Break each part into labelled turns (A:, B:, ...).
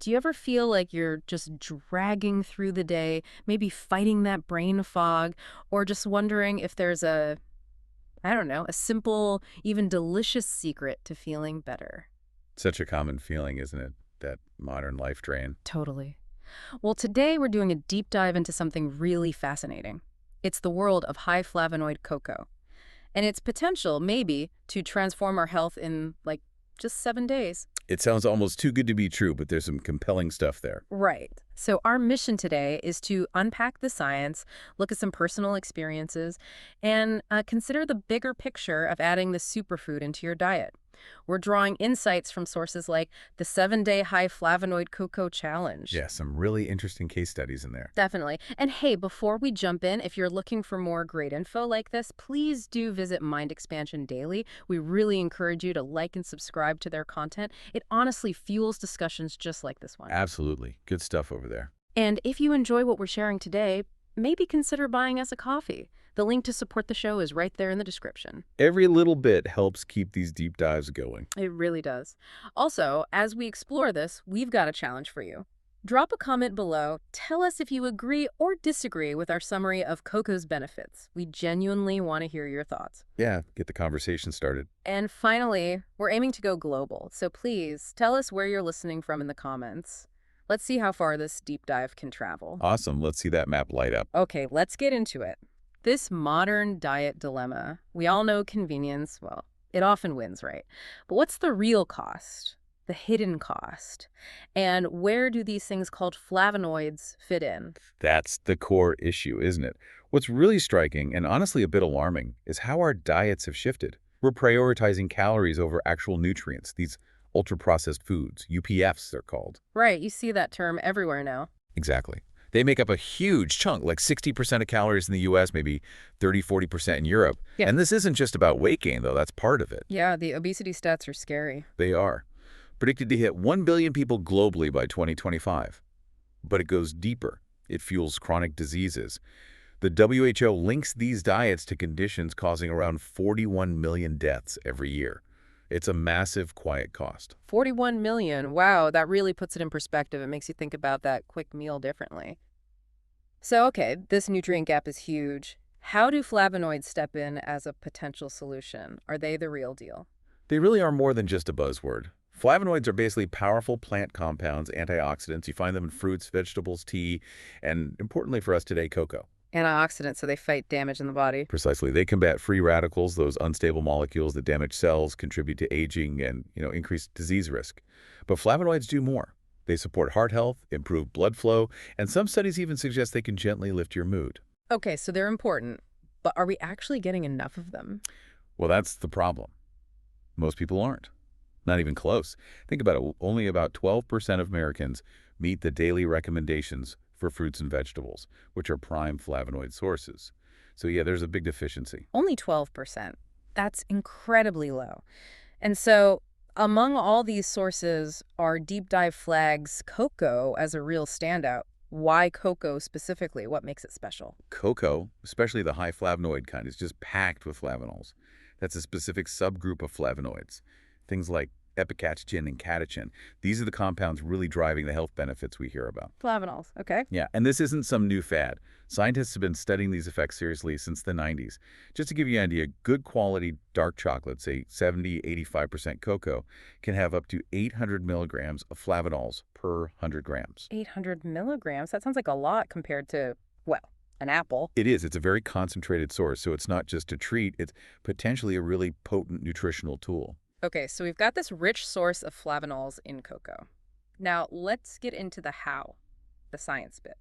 A: Do you ever feel like you're just dragging through the day, maybe fighting that brain fog, or just wondering if there's I don't know, a simple, even delicious secret to feeling better?
B: Such a common feeling, isn't it? That modern life drain.
A: Totally. Well, today we're doing a deep dive into something really fascinating. It's the world of high flavonoid cocoa and its potential, maybe, to transform our health in, like, just 7 days.
B: It sounds almost too good to be true, but there's some compelling stuff there.
A: Right. So, our mission today is to unpack the science, look at some personal experiences, and consider the bigger picture of adding the superfood into your diet. We're drawing insights from sources like the 7-Day High Flavonoid Cocoa Challenge.
B: Yeah, some really interesting case studies in there.
A: Definitely. And hey, before we jump in, if you're looking for more great info like this, please do visit Mind Expansion Daily. We really encourage you to like and subscribe to their content. It honestly fuels discussions just like this one.
B: Absolutely. Good stuff over there.
A: And if you enjoy what we're sharing today, maybe consider buying us a coffee. The link to support the show is right there in the description.
B: Every little bit helps keep these deep dives going.
A: It really does. Also, as we explore this, we've got a challenge for you. Drop a comment below. Tell us if you agree or disagree with our summary of cocoa's benefits. We genuinely want to hear your thoughts.
B: Yeah, get the conversation started.
A: And finally, we're aiming to go global, so please tell us where you're listening from in the comments. Let's see how far this deep dive can travel.
B: Awesome. Let's see that map light up.
A: Okay, let's get into it. This modern diet dilemma, we all know convenience, well, it often wins, right? But what's the real cost? The hidden cost? And where do these things called flavonoids fit in?
B: That's the core issue, isn't it? What's really striking, and honestly a bit alarming, is how our diets have shifted. We're prioritizing calories over actual nutrients, these ultra-processed foods, UPFs they're called.
A: Right, you see that term everywhere now.
B: Exactly. They make up a huge chunk, like 60% of calories in the US, maybe 30–40% in Europe.
A: Yeah.
B: And this isn't just about weight gain, though. That's part of it.
A: Yeah, the obesity stats are scary.
B: They are. Predicted to hit 1 billion people globally by 2025. But it goes deeper. It fuels chronic diseases. The WHO links these diets to conditions causing around 41 million deaths every year. It's a massive, quiet cost.
A: 41 million. Wow, that really puts it in perspective. It makes you think about that quick meal differently. So, okay, this nutrient gap is huge. How do flavonoids step in as a potential solution? Are they the real deal?
B: They really are more than just a buzzword. Flavonoids are basically powerful plant compounds, antioxidants. You find them in fruits, vegetables, tea, and importantly for us today, cocoa.
A: Antioxidants, so they fight damage in the body.
B: Precisely. They combat free radicals, those unstable molecules that damage cells, contribute to aging, and increase disease risk. But flavonoids do more. They support heart health, improve blood flow, and some studies even suggest they can gently lift your mood.
A: Okay, so they're important, but are we actually getting enough of them?
B: Well, that's the problem. Most people aren't. Not even close. Think about it. Only about 12% of Americans meet the daily recommendations for fruits and vegetables, which are prime flavonoid sources. So yeah, there's a big deficiency.
A: Only 12%. That's incredibly low. And so, among all these sources, our deep dive flags cocoa as a real standout. Why cocoa specifically? What makes it special?
B: Cocoa, especially the high flavonoid kind, is just packed with flavanols. That's a specific subgroup of flavonoids. Things like epicatogen and catechin. These are the compounds really driving the health benefits we hear about.
A: Flavanols, okay.
B: Yeah, and this isn't some new fad. Scientists have been studying these effects seriously since the 90s. Just to give you an idea, good quality dark chocolate, say 70–85% cocoa, can have up to 800 milligrams of flavanols per 100 grams.
A: 800 milligrams? That sounds like a lot compared to, well, an apple.
B: It is. It's a very concentrated source, so it's not just a treat. It's potentially a really potent nutritional tool.
A: Okay, so we've got this rich source of flavanols in cocoa. Now, let's get into the how, the science bit.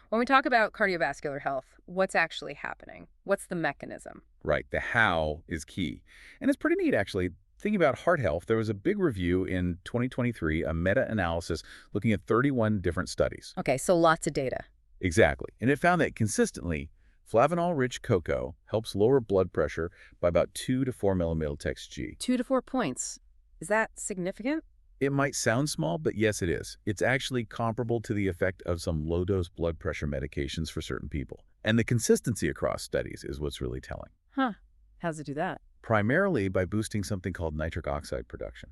A: When we talk about cardiovascular health, what's actually happening? What's the mechanism?
B: Right, the how is key. And it's pretty neat, actually. Thinking about heart health, there was a big review in 2023, a meta-analysis looking at 31 different studies.
A: Okay, so lots of data.
B: Exactly. And it found that consistently, flavanol-rich cocoa helps lower blood pressure by about 2 to 4 millimillimeters G.
A: 2 to 4 points. Is that significant?
B: It might sound small, but yes, it is. It's actually comparable to the effect of some low-dose blood pressure medications for certain people. And the consistency across studies is what's really telling.
A: Huh. How's it do that?
B: Primarily by boosting something called nitric oxide production.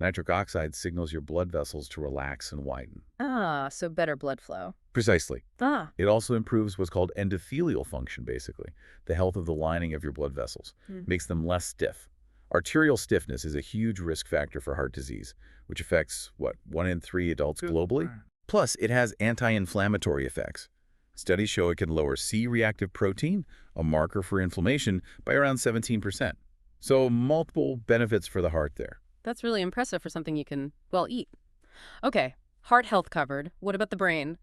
B: Nitric oxide signals your blood vessels to relax and widen.
A: Ah, so better blood flow.
B: Precisely.
A: Ah.
B: It also improves what's called endothelial function, basically, the health of the lining of your blood vessels,
A: Hmm.
B: makes them less stiff. Arterial stiffness is a huge risk factor for heart disease, which affects, what, 1 in 3 adults globally? Plus, it has anti-inflammatory effects. Studies show it can lower C-reactive protein, a marker for inflammation, by around 17%. So multiple benefits for the heart there.
A: That's really impressive for something you can, well, eat. Okay, heart health covered. What about the brain?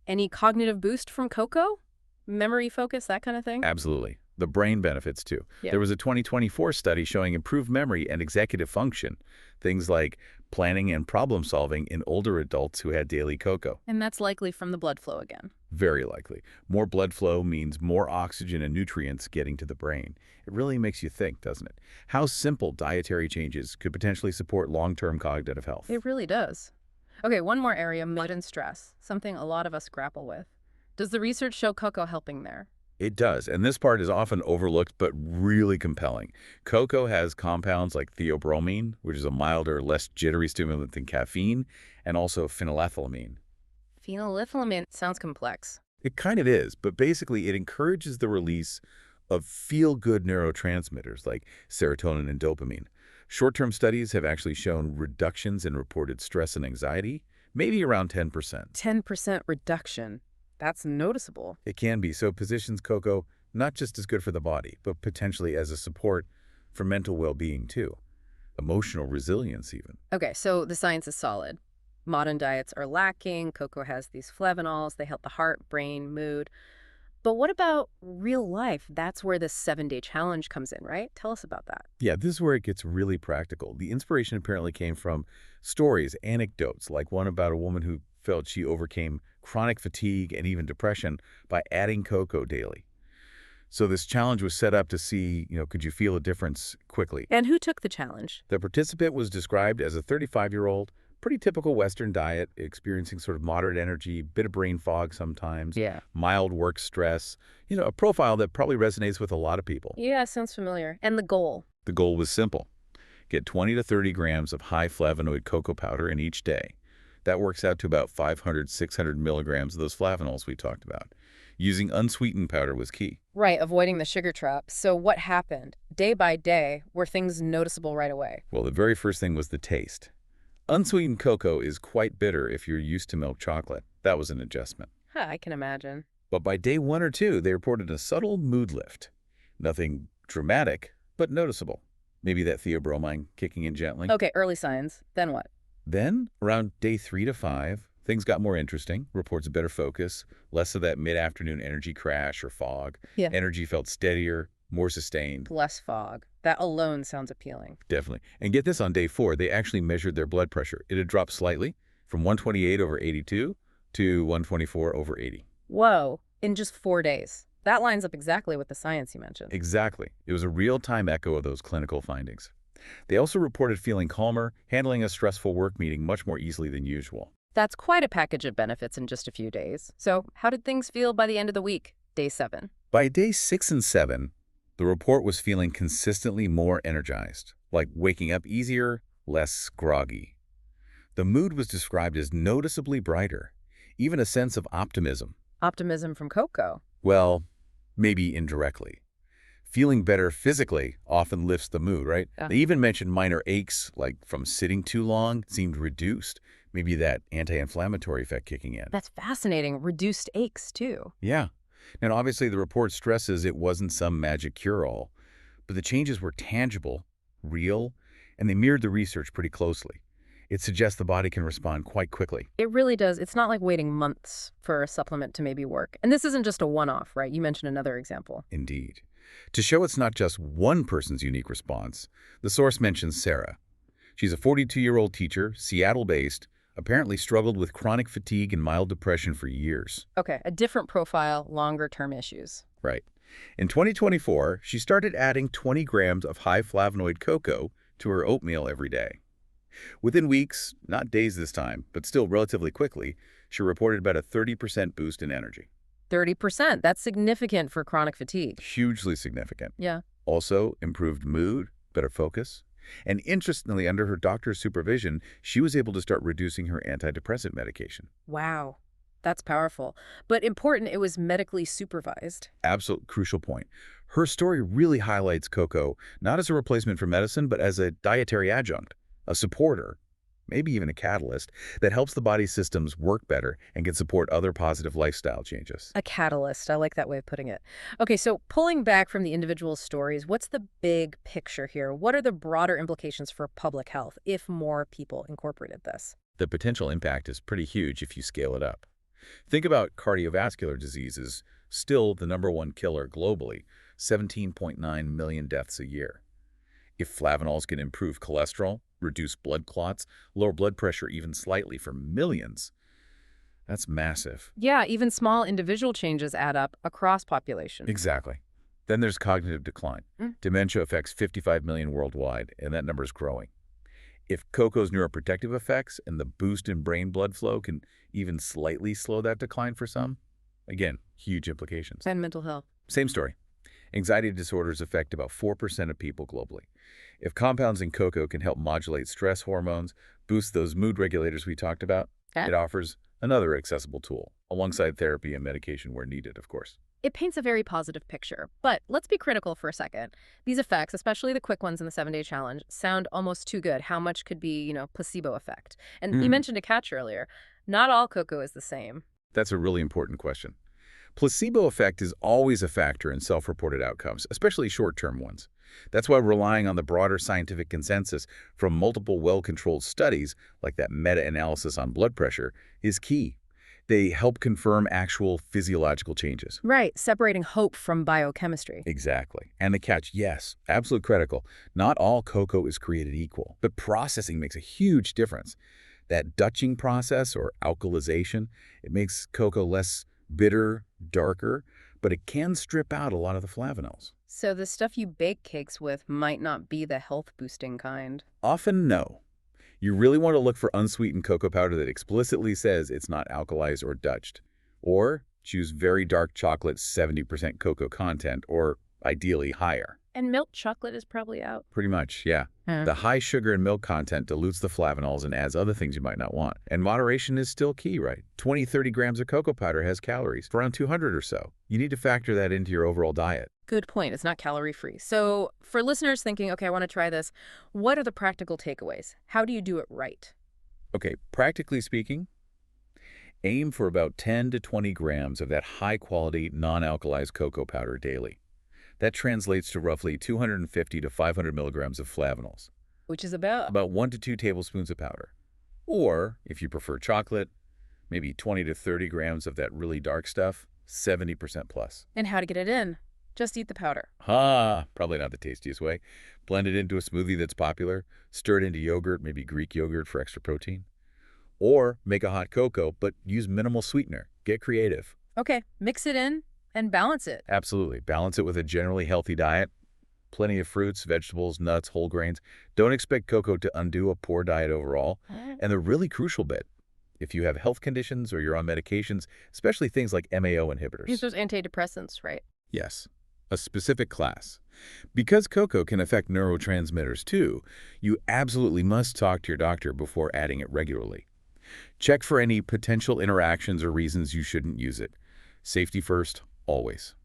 A: Any cognitive boost from cocoa? Memory focus, that kind of thing?
B: Absolutely. The brain benefits too.
A: Yeah.
B: There was a 2024 study showing improved memory and executive function, things like planning and problem solving in older adults who had daily cocoa.
A: And that's likely from the blood flow again.
B: Very likely. More blood flow means more oxygen and nutrients getting to the brain. It really makes you think, doesn't it? How simple dietary changes could potentially support long-term cognitive health.
A: It really does. Okay, one more area, mood and stress, something a lot of us grapple with. Does the research show cocoa helping there?
B: It does, and this part is often overlooked but really compelling. Cocoa has compounds like theobromine, which is a milder, less jittery stimulant than caffeine, and also phenylethylamine.
A: Phenylethylamine sounds complex.
B: It kind of is, but basically it encourages the release of feel-good neurotransmitters like serotonin and dopamine. Short-term studies have actually shown reductions in reported stress and anxiety, maybe around 10%.
A: 10% reduction. That's noticeable.
B: It can be, so positions cocoa not just as good for the body, but potentially as a support for mental well-being too. Emotional resilience even.
A: Okay, so the science is solid. Modern diets are lacking. Cocoa has these flavonols. They help the heart, brain, mood. But what about real life? That's where this 7-day challenge comes in, right? Tell us about that.
B: Yeah, this is where it gets really practical. The inspiration apparently came from stories, anecdotes, like one about a woman who felt she overcame chronic fatigue and even depression by adding cocoa daily. So this challenge was set up to see, could you feel a difference quickly?
A: And who took the challenge?
B: The participant was described as a 35-year-old, pretty typical Western diet, experiencing sort of moderate energy, bit of brain fog sometimes,
A: Yeah.
B: mild work stress, a profile that probably resonates with a lot of people.
A: Yeah, sounds familiar. And the goal?
B: The goal was simple. Get 20 to 30 grams of high flavonoid cocoa powder in each day. That works out to about 500, 600 milligrams of those flavonols we talked about. Using unsweetened powder was key.
A: Right, avoiding the sugar trap. So what happened? Day by day, were things noticeable right away?
B: Well, the very first thing was the taste. Unsweetened cocoa is quite bitter if you're used to milk chocolate. That was an adjustment.
A: I can imagine.
B: But by day 1 or 2, they reported a subtle mood lift. Nothing dramatic, but noticeable. Maybe that theobromine kicking in gently.
A: Okay, early signs. Then what?
B: Then, around day 3 to 5, things got more interesting. Reports of better focus, less of that mid-afternoon energy crash or fog.
A: Yeah.
B: Energy felt steadier, more sustained.
A: Less fog. That alone sounds appealing.
B: Definitely. And get this, on day 4, they actually measured their blood pressure. It had dropped slightly from 128/82 to 124/80.
A: Whoa, in just 4 days. That lines up exactly with the science you mentioned.
B: Exactly. It was a real-time echo of those clinical findings. They also reported feeling calmer, handling a stressful work meeting much more easily than usual.
A: That's quite a package of benefits in just a few days. So how did things feel by the end of the week, day 7?
B: By day 6 and 7, the report was feeling consistently more energized, like waking up easier, less groggy. The mood was described as noticeably brighter, even a sense of optimism.
A: Optimism from cocoa.
B: Well, maybe indirectly. Feeling better physically often lifts the mood, right?
A: Yeah.
B: They even mentioned minor aches, like from sitting too long, seemed reduced. Maybe that anti-inflammatory effect kicking in.
A: That's fascinating. Reduced aches, too.
B: Yeah. And obviously the report stresses it wasn't some magic cure-all, but the changes were tangible, real, and they mirrored the research pretty closely. It suggests the body can respond quite quickly.
A: It really does. It's not like waiting months for a supplement to maybe work. And this isn't just a one-off, right? You mentioned another example.
B: Indeed. To show it's not just one person's unique response, the source mentions Sarah. She's a 42-year-old teacher, Seattle-based, apparently struggled with chronic fatigue and mild depression for years.
A: Okay, a different profile, longer-term issues.
B: Right. In 2024, she started adding 20 grams of high flavonoid cocoa to her oatmeal every day. Within weeks, not days this time, but still relatively quickly, she reported about a 30% boost in energy.
A: 30%. That's significant for chronic fatigue.
B: Hugely significant.
A: Yeah.
B: Also, improved mood, better focus. And interestingly, under her doctor's supervision, she was able to start reducing her antidepressant medication.
A: Wow, that's powerful. But important, it was medically supervised.
B: Absolute crucial point. Her story really highlights cocoa not as a replacement for medicine, but as a dietary adjunct, a supporter, maybe even a catalyst that helps the body's systems work better and can support other positive lifestyle changes.
A: A catalyst. I like that way of putting it. Okay, so pulling back from the individual stories, what's the big picture here? What are the broader implications for public health if more people incorporated this?
B: The potential impact is pretty huge if you scale it up. Think about cardiovascular diseases, still the #1 killer globally, 17.9 million deaths a year. If flavanols can improve cholesterol, reduce blood clots, lower blood pressure even slightly for millions, that's massive.
A: Yeah, even small individual changes add up across population.
B: Exactly. Then there's cognitive decline.
A: Mm.
B: Dementia affects 55 million worldwide, and that number is growing. If cocoa's neuroprotective effects and the boost in brain blood flow can even slightly slow that decline for some, again, huge implications.
A: And mental health.
B: Same story. Anxiety disorders affect about 4% of people globally. If compounds in cocoa can help modulate stress hormones, boost those mood regulators we talked about,
A: Okay.
B: it offers another accessible tool, alongside therapy and medication where needed, of course.
A: It paints a very positive picture, but let's be critical for a second. These effects, especially the quick ones in the 7-day challenge, sound almost too good. How much could be, placebo effect? And you mentioned a catch earlier. Not all cocoa is the same.
B: That's a really important question. Placebo effect is always a factor in self-reported outcomes, especially short-term ones. That's why relying on the broader scientific consensus from multiple well-controlled studies, like that meta-analysis on blood pressure, is key. They help confirm actual physiological changes.
A: Right, separating hope from biochemistry.
B: Exactly. And the catch, yes, absolutely critical. Not all cocoa is created equal, but processing makes a huge difference. That Dutching process, or alkalization, it makes cocoa less bitter, darker, but it can strip out a lot of the flavanols.
A: So the stuff you bake cakes with might not be the health-boosting kind.
B: Often, no. You really want to look for unsweetened cocoa powder that explicitly says it's not alkalized or Dutched. Or choose very dark chocolate 70% cocoa content, or ideally higher.
A: And milk chocolate is probably out.
B: Pretty much, yeah. The high sugar and milk content dilutes the flavanols and adds other things you might not want. And moderation is still key, right? 20-30 grams of cocoa powder has calories, around 200 or so. You need to factor that into your overall diet.
A: Good point. It's not calorie-free. So for listeners thinking, okay, I want to try this, what are the practical takeaways? How do you do it right?
B: Okay, practically speaking, aim for about 10 to 20 grams of that high-quality, non-alkalized cocoa powder daily. That translates to roughly 250 to 500 milligrams of flavanols,
A: Which is about...
B: about 1 to 2 tablespoons of powder. Or, if you prefer chocolate, maybe 20 to 30 grams of that really dark stuff, 70% plus.
A: And how to get it in? Just eat the powder.
B: Probably not the tastiest way. Blend it into a smoothie that's popular, stir it into yogurt, maybe Greek yogurt for extra protein. Or make a hot cocoa, but use minimal sweetener. Get creative.
A: Okay, mix it in and balance it.
B: Absolutely. Balance it with a generally healthy diet. Plenty of fruits, vegetables, nuts, whole grains. Don't expect cocoa to undo a poor diet overall. And the really crucial bit, if you have health conditions or you're on medications, especially things like MAO inhibitors.
A: Use those antidepressants, right?
B: Yes, a specific class. Because cocoa can affect neurotransmitters too, you absolutely must talk to your doctor before adding it regularly. Check for any potential interactions or reasons you shouldn't use it. Safety first, always.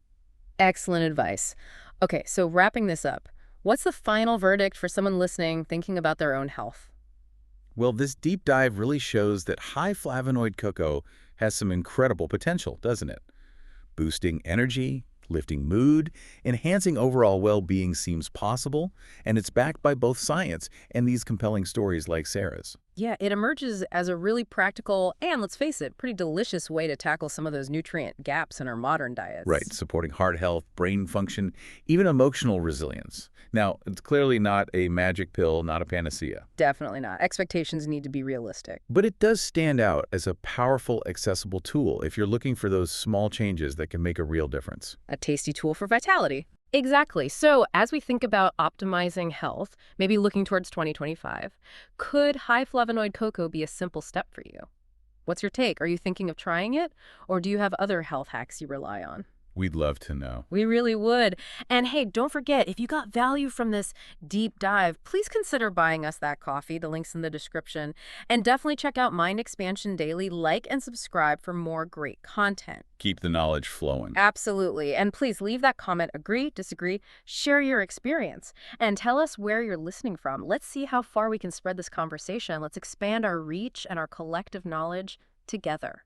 A: Excellent advice. Okay, so wrapping this up, what's the final verdict for someone listening thinking about their own health?
B: Well, this deep dive really shows that high flavonoid cocoa has some incredible potential, doesn't it? Boosting energy, lifting mood, enhancing overall well-being seems possible, and it's backed by both science and these compelling stories like Sarah's.
A: Yeah, it emerges as a really practical and, let's face it, pretty delicious way to tackle some of those nutrient gaps in our modern diets.
B: Right, supporting heart health, brain function, even emotional resilience. Now, it's clearly not a magic pill, not a panacea.
A: Definitely not. Expectations need to be realistic.
B: But it does stand out as a powerful, accessible tool if you're looking for those small changes that can make a real difference.
A: A tasty tool for vitality. Exactly. So as we think about optimizing health, maybe looking towards 2025, could high flavonoid cocoa be a simple step for you? What's your take? Are you thinking of trying it? Or do you have other health hacks you rely on?
B: We'd love to know.
A: We really would. And hey, don't forget, if you got value from this deep dive, please consider buying us that coffee. The link's in the description. And definitely check out Mind Expansion Daily. Like and subscribe for more great content.
B: Keep the knowledge flowing.
A: Absolutely. And please leave that comment, agree, disagree, share your experience, and tell us where you're listening from. Let's see how far we can spread this conversation. Let's expand our reach and our collective knowledge together.